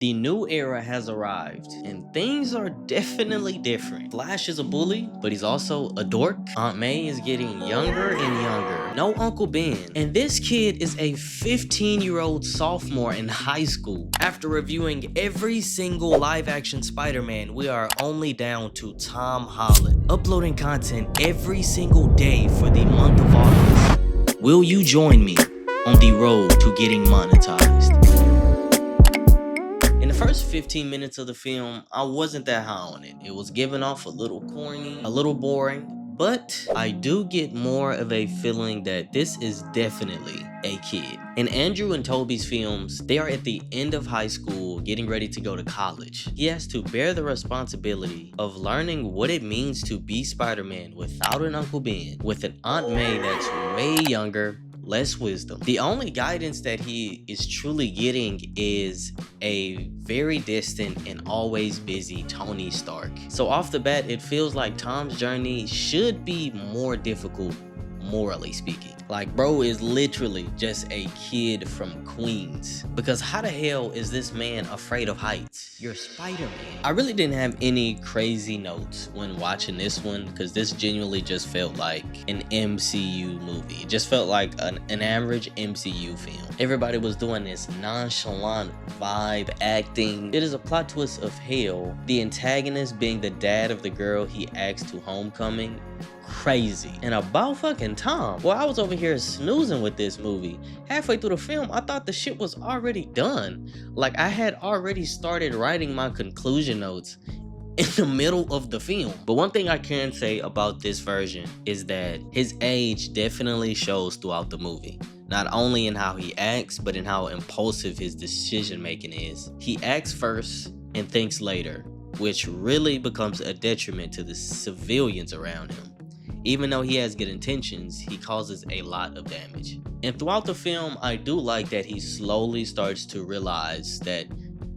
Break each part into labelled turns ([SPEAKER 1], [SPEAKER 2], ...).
[SPEAKER 1] The new era has arrived, and things are definitely different. Flash is a bully, but he's also a dork. Aunt May is getting younger and younger. No Uncle Ben. And this kid is a 15-year-old sophomore in high school. After reviewing every single live-action Spider-Man, we are only down to Tom Holland, uploading content every single day for the month of August. Will you join me on the road to getting monetized? In the first 15 minutes of the film, I wasn't that high on it. It was giving off a little corny, a little boring, but I do get more of a feeling that this is definitely a kid. In Andrew and Toby's films, they are at the end of high school, getting ready to go to college. He has to bear the responsibility of learning what it means to be Spider-Man without an Uncle Ben, with an Aunt May that's way younger, less wisdom. The only guidance that he is truly getting is a very distant and always busy Tony Stark. So off the bat, it feels like Tom's journey should be more difficult, morally speaking. Like, bro is literally just a kid from Queens. Because how the hell is this man afraid of heights? You're Spider-Man. I really didn't have any crazy notes when watching this one, because this genuinely just felt like an MCU movie. It just felt like an average MCU film. Everybody was doing this nonchalant vibe acting. It is a plot twist of hell. The antagonist being the dad of the girl he asked to homecoming. Crazy. And about fucking Tom. Well, I was over here snoozing with this movie. Halfway through the film, I thought the shit was already done. Like, I had already started writing my conclusion notes in the middle of the film. But one thing I can say about this version is that his age definitely shows throughout the movie. Not only in how he acts, but in how impulsive his decision making is. He acts first and thinks later, which really becomes a detriment to the civilians around him. Even though he has good intentions, he causes a lot of damage. And throughout the film, I do like that he slowly starts to realize that,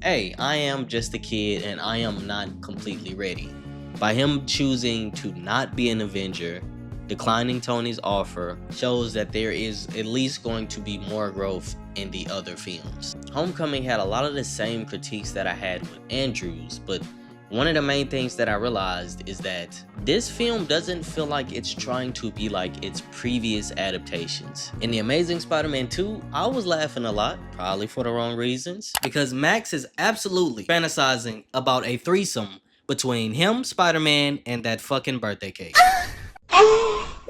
[SPEAKER 1] hey, I am just a kid and I am not completely ready. By him choosing to not be an Avenger, declining Tony's offer shows that there is at least going to be more growth in the other films. Homecoming had a lot of the same critiques that I had with Andrews, but one of the main things that I realized is that this film doesn't feel like it's trying to be like its previous adaptations. In The Amazing Spider-Man 2, I was laughing a lot, probably for the wrong reasons, because Max is absolutely fantasizing about a threesome between him, Spider-Man, and that fucking birthday cake.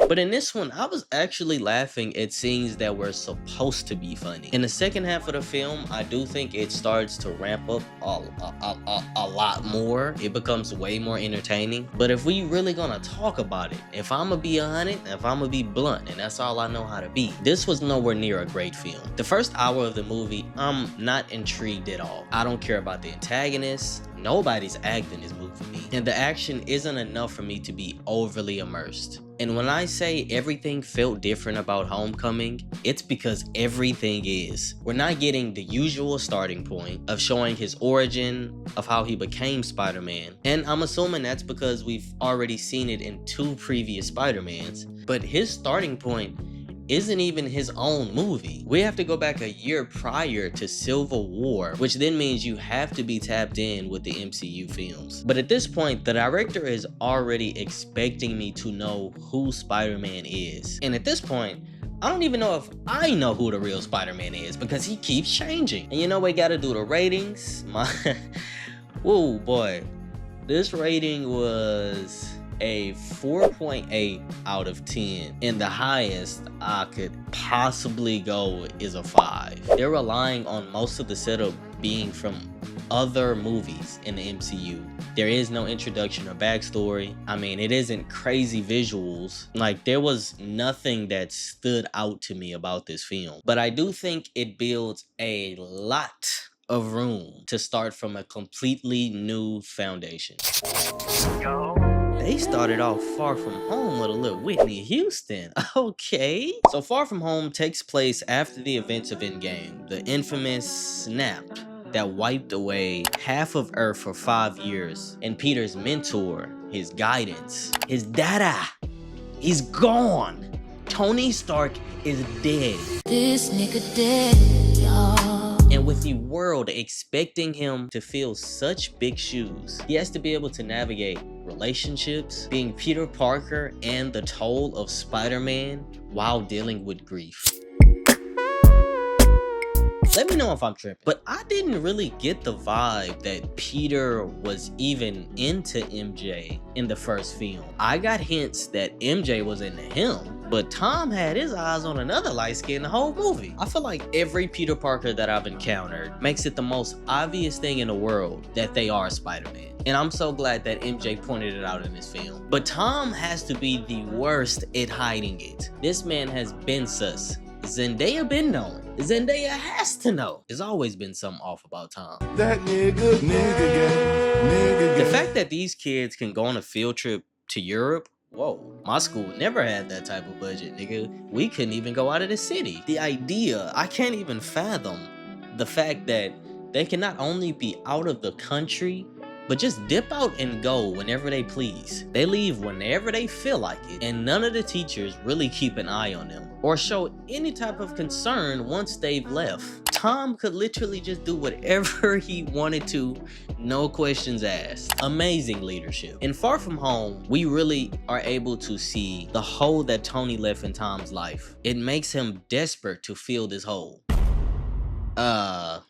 [SPEAKER 1] But in this one, I was actually laughing at scenes that were supposed to be funny. In the second half of the film, I do think it starts to ramp up a lot more. It becomes way more entertaining. But if we really gonna talk about it, if I'm gonna be honest, if I'm gonna be blunt, and that's all I know how to be, this was nowhere near a great film. The first hour of the movie, I'm not intrigued at all. I don't care about the antagonist. Nobody's acting this movie for me. And the action isn't enough for me to be overly immersed. And when I say everything felt different about Homecoming, it's because everything is. We're not getting the usual starting point of showing his origin, of how he became Spider-Man. And I'm assuming that's because we've already seen it in 2 previous Spider-Mans. But his starting point isn't even his own movie. We have to go back a year prior to Civil War, which then means you have to be tapped in with the MCU films. But at this point, the director is already expecting me to know who Spider-Man is. And at this point, I don't even know if I know who the real Spider-Man is, because he keeps changing. And you know we gotta do the ratings. Whoa, boy. This rating was a 4.8 out of 10, and the highest I could possibly go is a 5. They're relying on most of the setup being from other movies in the MCU. There is no introduction or backstory. I mean, it isn't crazy visuals. Like, there was nothing that stood out to me about this film. But I do think it builds a lot of room to start from a completely new foundation. They started off Far From Home with a little Whitney Houston. Okay. So Far From Home takes place after the events of Endgame, the infamous snap that wiped away half of Earth for 5 years. And Peter's mentor, his guidance, his dada, he's gone. Tony Stark is dead.
[SPEAKER 2] This nigga dead, y'all.
[SPEAKER 1] And with the world expecting him to fill such big shoes, he has to be able to navigate relationships, being Peter Parker, and the toll of Spider-Man while dealing with grief. Let me know if I'm tripping, but I didn't really get the vibe that Peter was even into MJ in the first film. I got hints that MJ was into him, but Tom had his eyes on another light skin the whole movie. I feel like every Peter Parker that I've encountered makes it the most obvious thing in the world that they are Spider-Man. And I'm so glad that MJ pointed it out in this film. But Tom has to be the worst at hiding it. This man has been sus. Zendaya been knowing. Zendaya has to know. There's always been something off about Tom.
[SPEAKER 2] That nigga gang.
[SPEAKER 1] The fact that these kids can go on a field trip to Europe, whoa, my school never had that type of budget, nigga. We couldn't even go out of the city. The idea, I can't even fathom the fact that they can not only be out of the country, but just dip out and go whenever they please. They leave whenever they feel like it, and none of the teachers really keep an eye on them or show any type of concern once they've left. Tom could literally just do whatever he wanted to, no questions asked. Amazing leadership. In Far From Home, we really are able to see the hole that Tony left in Tom's life. It makes him desperate to fill this hole. I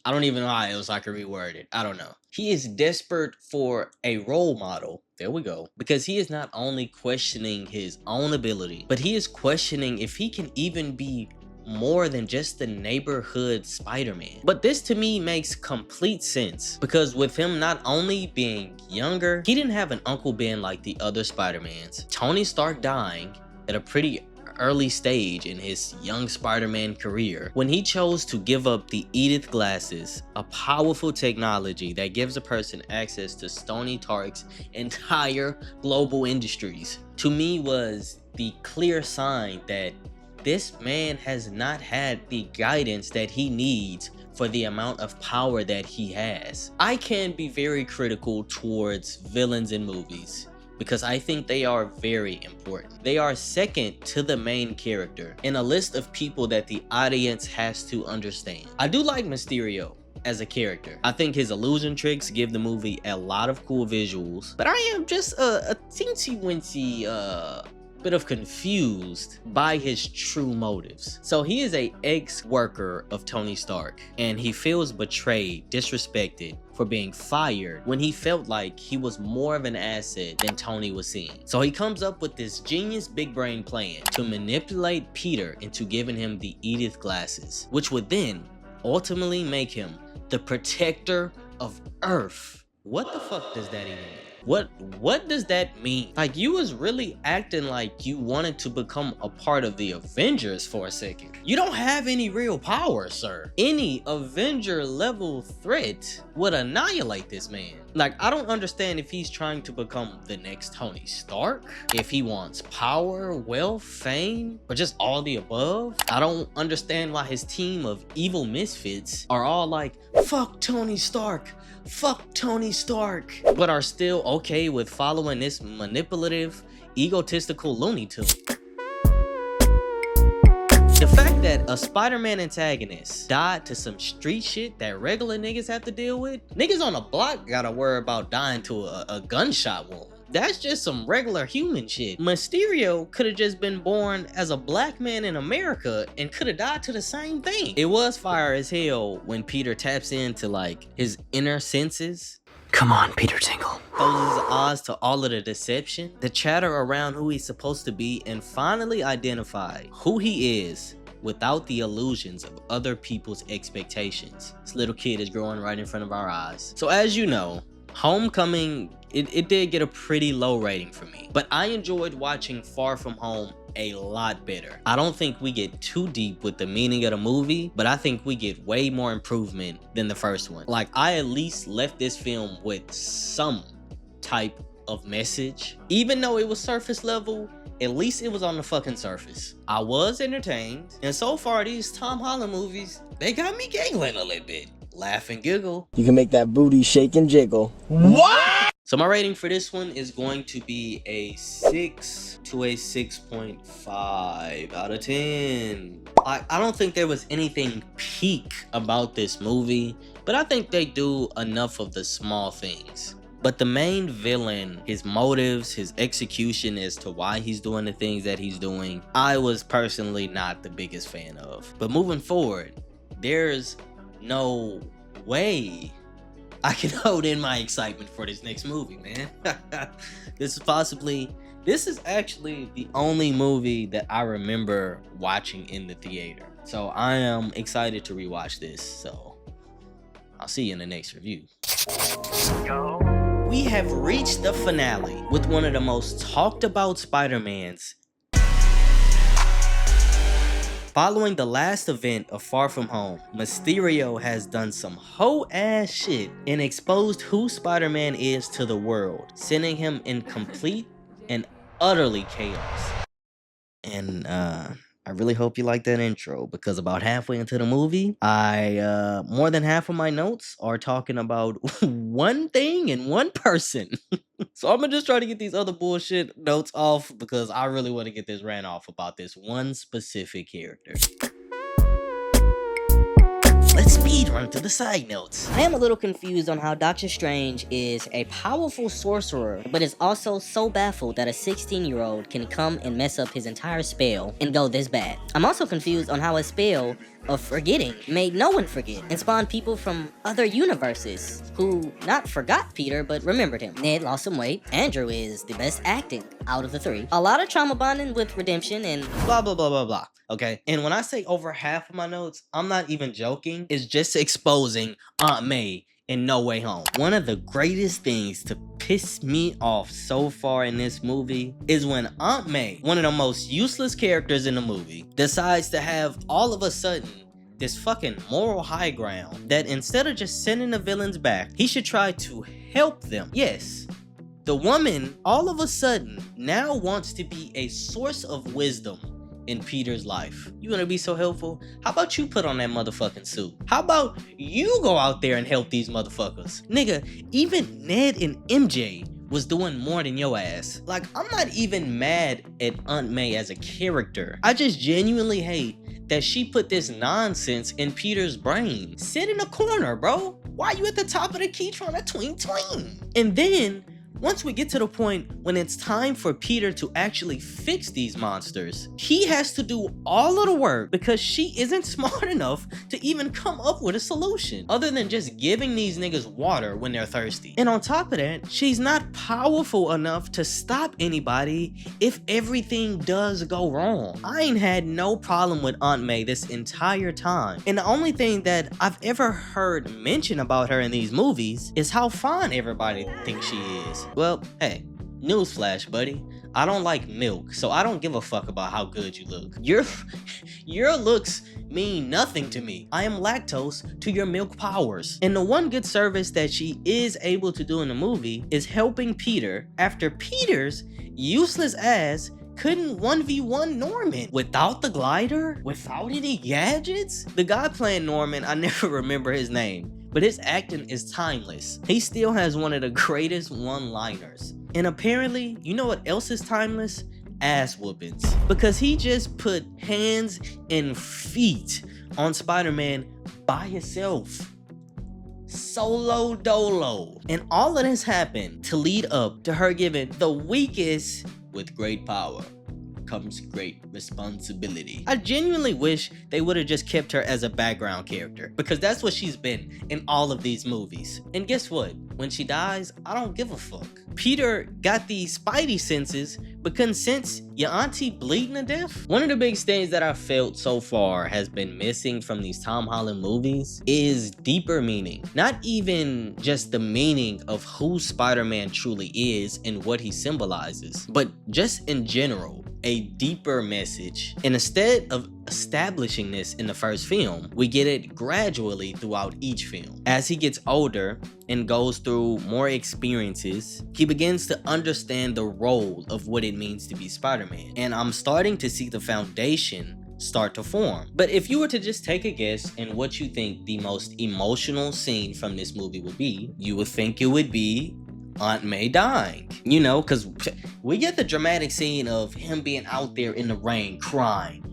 [SPEAKER 1] don't even know how else I could reword it. I don't know. He is desperate for a role model. There we go. Because he is not only questioning his own ability, but he is questioning if he can even be more than just the neighborhood Spider-Man. But this to me makes complete sense, because with him not only being younger, he didn't have an Uncle Ben like the other Spider-Mans. Tony Stark dying at a pretty early stage in his young Spider-Man career, when he chose to give up the Edith glasses, a powerful technology that gives a person access to Tony Stark's entire global industries, to me was the clear sign that this man has not had the guidance that he needs for the amount of power that he has. I can be very critical towards villains in movies, because I think they are very important. They are second to the main character in a list of people that the audience has to understand. I do like Mysterio as a character. I think his illusion tricks give the movie a lot of cool visuals, but I am just a teensy-weensy bit of confused by his true motives. So he is a ex-worker of Tony Stark, and he feels betrayed, disrespected for being fired when he felt like he was more of an asset than Tony was seeing. So he comes up with this genius big brain plan to manipulate Peter into giving him the Edith glasses, which would then ultimately make him the protector of Earth. What the fuck does that even mean? What does that mean? Like, you was really acting like you wanted to become a part of the Avengers for a second. You don't have any real power, sir. Any Avenger level threat would annihilate this man. Like, I don't understand if he's trying to become the next Tony Stark, if he wants power, wealth, fame, or just all the above. I don't understand why his team of evil misfits are all like, fuck Tony Stark, fuck Tony Stark, but are still okay with following this manipulative, egotistical Looney Tune. The fact that a Spider-Man antagonist died to some street shit that regular niggas have to deal with, niggas on the block gotta worry about dying to a gunshot wound. That's just some regular human shit. Mysterio could have just been born as a black man in America and could have died to the same thing. It was fire as hell when Peter taps into like his inner senses.
[SPEAKER 3] Come on, Peter Tingle.
[SPEAKER 1] Closes his eyes to all of the deception, the chatter around who he's supposed to be, and finally identify who he is without the illusions of other people's expectations. This little kid is growing right in front of our eyes. So as you know, Homecoming, it did get a pretty low rating for me, but I enjoyed watching Far From Home a lot better. I don't think we get too deep with the meaning of the movie, but I think we get way more improvement than the first one. Like, I at least left this film with some type of message. Even though it was surface level, at least it was on the fucking surface. I was entertained, and so far these Tom Holland movies, they got me giggling a little bit. Laugh and giggle.
[SPEAKER 3] You can make that booty shake and jiggle.
[SPEAKER 2] What?
[SPEAKER 1] So my rating for this one is going to be a 6 to a 6.5 out of 10. I don't think there was anything peak about this movie, but I think they do enough of the small things. But the main villain, his motives, his execution as to why he's doing the things that he's doing, I was personally not the biggest fan of. But moving forward, there's no way I can hold in my excitement for this next movie, man. This is actually the only movie that I remember watching in the theater. So I am excited to rewatch this. So I'll see you in the next review. We have reached the finale with one of the most talked about Spider-Mans. Following the last event of Far From Home, Mysterio has done some hoe-ass shit and exposed who Spider-Man is to the world, sending him in complete and utterly chaos. And I really hope you like that intro, because about halfway into the movie, more than half of my notes are talking about one thing and one person. So I'm gonna just try to get these other bullshit notes off, because I really want to get this rant off about this one specific character. Let's speed run through the side notes.
[SPEAKER 3] I am a little confused on how Doctor Strange is a powerful sorcerer, but is also so baffled that a 16-year-old can come and mess up his entire spell and go this bad. I'm also confused on how a spell of forgetting made no one forget and spawned people from other universes who not forgot Peter but remembered him. Ned lost some weight. Andrew is the best acting out of the three. A lot of trauma bonding with redemption and
[SPEAKER 1] blah blah blah blah blah. Okay, and when I say over half of my notes, I'm not even joking. It's just exposing Aunt May in No Way Home. One of the greatest things to piss me off so far in this movie is when Aunt May, one of the most useless characters in the movie, decides to have all of a sudden this fucking moral high ground that instead of just sending the villains back, he should try to help them. Yes, the woman all of a sudden now wants to be a source of wisdom in Peter's life. You wanna be so helpful? How about you put on that motherfucking suit? How about you go out there and help these motherfuckers? Nigga, even Ned and MJ was doing more than your ass. Like, I'm not even mad at Aunt May as a character. I just genuinely hate that she put this nonsense in Peter's brain. Sit in the corner, bro. Why you at the top of the key trying to twing? And then, once we get to the point when it's time for Peter to actually fix these monsters, he has to do all of the work because she isn't smart enough to even come up with a solution other than just giving these niggas water when they're thirsty. And on top of that, she's not powerful enough to stop anybody if everything does go wrong. I ain't had no problem with Aunt May this entire time. And the only thing that I've ever heard mention about her in these movies is how fine everybody thinks she is. Well, hey, newsflash, buddy. I don't like milk, so I don't give a fuck about how good you look. Your looks mean nothing to me. I am lactose to your milk powers. And the one good service that she is able to do in the movie is helping Peter after Peter's useless ass couldn't 1v1 Norman. Without the glider? Without any gadgets? The guy playing Norman, I never remember his name, but his acting is timeless. He still has one of the greatest one-liners. And apparently, you know what else is timeless? Ass whoopings. Because he just put hands and feet on Spider-Man by himself. Solo dolo. And all of this happened to lead up to her giving the weakest with great power comes great responsibility. I genuinely wish they would have just kept her as a background character, because that's what she's been in all of these movies. And guess what? When she dies, I don't give a fuck. Peter got these spidey senses, but couldn't sense your auntie bleeding to death. One of the biggest things that I felt so far has been missing from these Tom Holland movies is deeper meaning. Not even just the meaning of who Spider-Man truly is and what he symbolizes, but just in general, a deeper message. And instead of establishing this in the first film, we get it gradually throughout each film. As he gets older and goes through more experiences, he begins to understand the role of what it means to be Spider-Man. And I'm starting to see the foundation start to form. But if you were to just take a guess in what you think the most emotional scene from this movie would be, you would think it would be Aunt May dying. You know, because we get the dramatic scene of him being out there in the rain crying.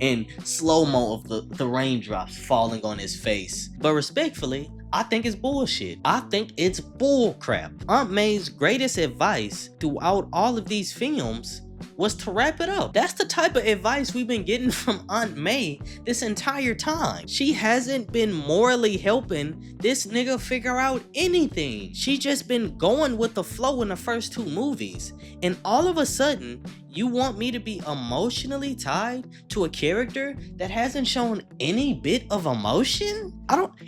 [SPEAKER 1] In slow-mo of the raindrops falling on his face. But respectfully, I think it's bullshit. I think it's bullcrap. Aunt May's greatest advice throughout all of these films was to wrap it up. That's the type of advice we've been getting from Aunt May this entire time. She hasn't been morally helping this nigga figure out anything. She just been going with the flow in the first two movies. And all of a sudden, you want me to be emotionally tied to a character that hasn't shown any bit of emotion?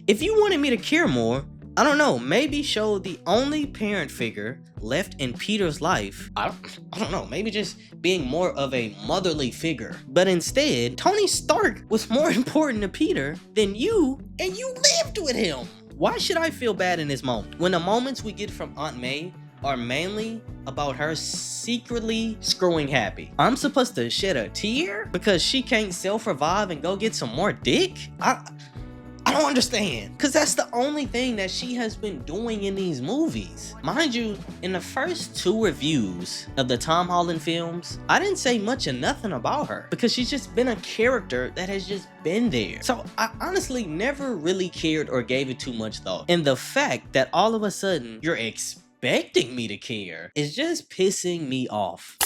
[SPEAKER 1] If you wanted me to care more, I don't know, maybe show the only parent figure left in Peter's life. I don't know, maybe just being more of a motherly figure. But instead, Tony Stark was more important to Peter than you, and you lived with him. Why should I feel bad in this moment? When the moments we get from Aunt May are mainly about her secretly screwing Happy. I'm supposed to shed a tear because she can't self-revive and go get some more dick? I don't understand, because that's the only thing that she has been doing in these movies. Mind you, in the first two reviews of the Tom Holland films, I didn't say much of nothing about her because she's just been a character that has just been there. So I honestly never really cared or gave it too much thought. And the fact that all of a sudden you're expecting me to care is just pissing me off.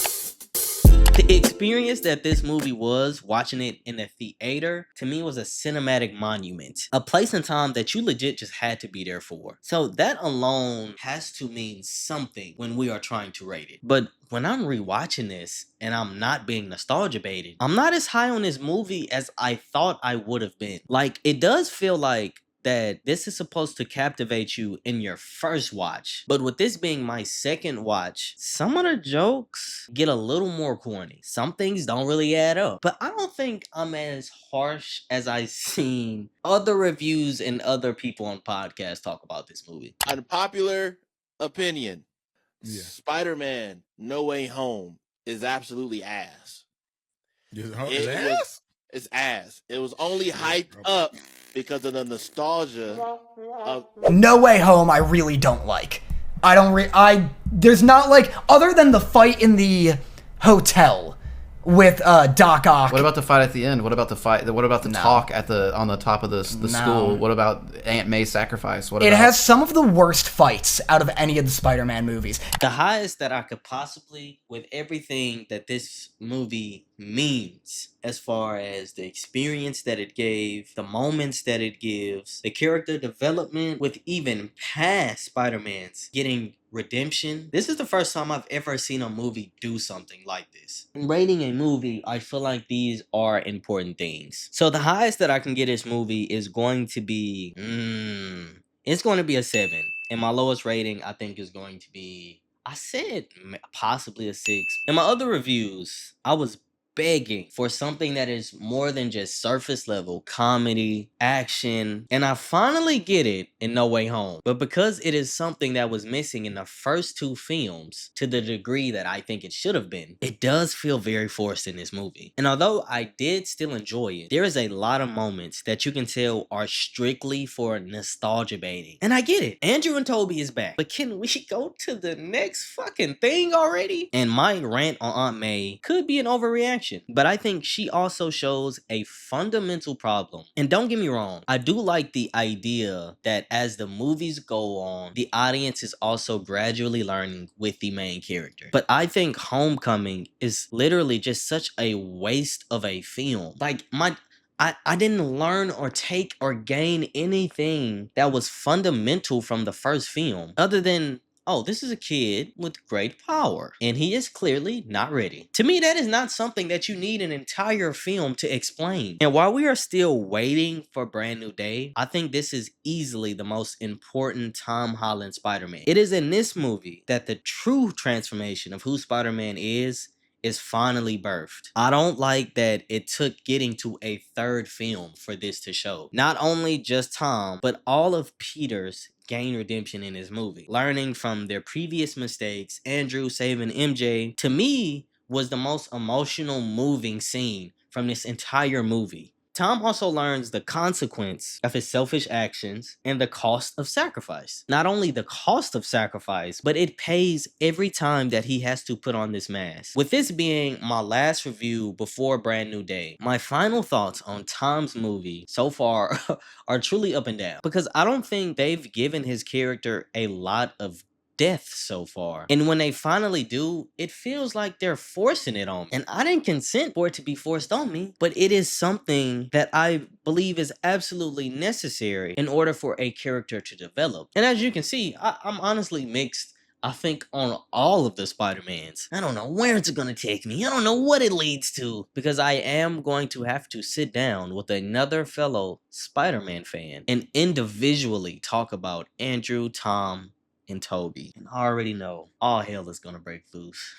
[SPEAKER 1] The experience that this movie was, watching it in the theater, to me was a cinematic monument. A place and time that you legit just had to be there for. So that alone has to mean something when we are trying to rate it. But when I'm rewatching this and I'm not being nostalgia baited, I'm not as high on this movie as I thought I would have been. Like, it does feel like that this is supposed to captivate you in your first watch. But with this being my second watch, some of the jokes get a little more corny. Some things don't really add up. But I don't think I'm as harsh as I've seen other reviews and other people on podcasts talk about this movie.
[SPEAKER 4] Unpopular opinion.
[SPEAKER 2] Yeah.
[SPEAKER 4] Spider-Man No Way Home is absolutely ass. It's ass. It was only hyped up because of the nostalgia of
[SPEAKER 5] No Way Home I really don't like. There's not, like, other than the fight in the hotel with Doc Ock.
[SPEAKER 6] What about the fight at the end? What about the fight? What about the talk on the top of the school? What about Aunt May's sacrifice?
[SPEAKER 5] It has some of the worst fights out of any of the Spider-Man movies.
[SPEAKER 1] The highest that I could possibly, with everything that this movie means, as far as the experience that it gave, the moments that it gives, the character development, with even past Spider-Mans getting redemption. This is the first time I've ever seen a movie do something like this. In rating a movie, I feel like these are important things. So the highest that I can get this movie is going to be, it's going to be a 7. And my lowest rating, I think, is going to be, I said possibly a 6. In my other reviews, I was begging for something that is more than just surface level comedy, action, and I finally get it in No Way Home. But because it is something that was missing in the first two films to the degree that I think it should have been, it does feel very forced in this movie. And although I did still enjoy it, there is a lot of moments that you can tell are strictly for nostalgia baiting. And I get it. Andrew and Toby is back. But can we go to the next fucking thing already? And my rant on Aunt May could be an overreaction, but I think she also shows a fundamental problem. And don't get me wrong, I do like the idea that as the movies go on, the audience is also gradually learning with the main character. But I think Homecoming is literally just such a waste of a film. Like, I didn't learn or take or gain anything that was fundamental from the first film, other than, oh, this is a kid with great power, and he is clearly not ready. To me, that is not something that you need an entire film to explain. And while we are still waiting for Brand New Day, I think this is easily the most important Tom Holland Spider-Man. It is in this movie that the true transformation of who Spider-Man is finally birthed. I don't like that it took getting to a third film for this to show. Not only just Tom, but all of Peter's gain redemption in his movie. Learning from their previous mistakes, Andrew saving MJ, to me, was the most emotional, moving scene from this entire movie. Tom also learns the consequence of his selfish actions and the cost of sacrifice. Not only the cost of sacrifice, but it pays every time that he has to put on this mask. With this being my last review before Brand New Day, my final thoughts on Tom's movie so far are truly up and down, because I don't think they've given his character a lot of depth so far. And when they finally do, it feels like they're forcing it on me. And I didn't consent for it to be forced on me, but it is something that I believe is absolutely necessary in order for a character to develop. And as you can see, I'm honestly mixed, I think, on all of the Spider-Mans. I don't know where it's gonna take me. I don't know what it leads to, because I am going to have to sit down with another fellow Spider-Man fan and individually talk about Andrew, Tom, and Toby. And I already know all hell is gonna break loose.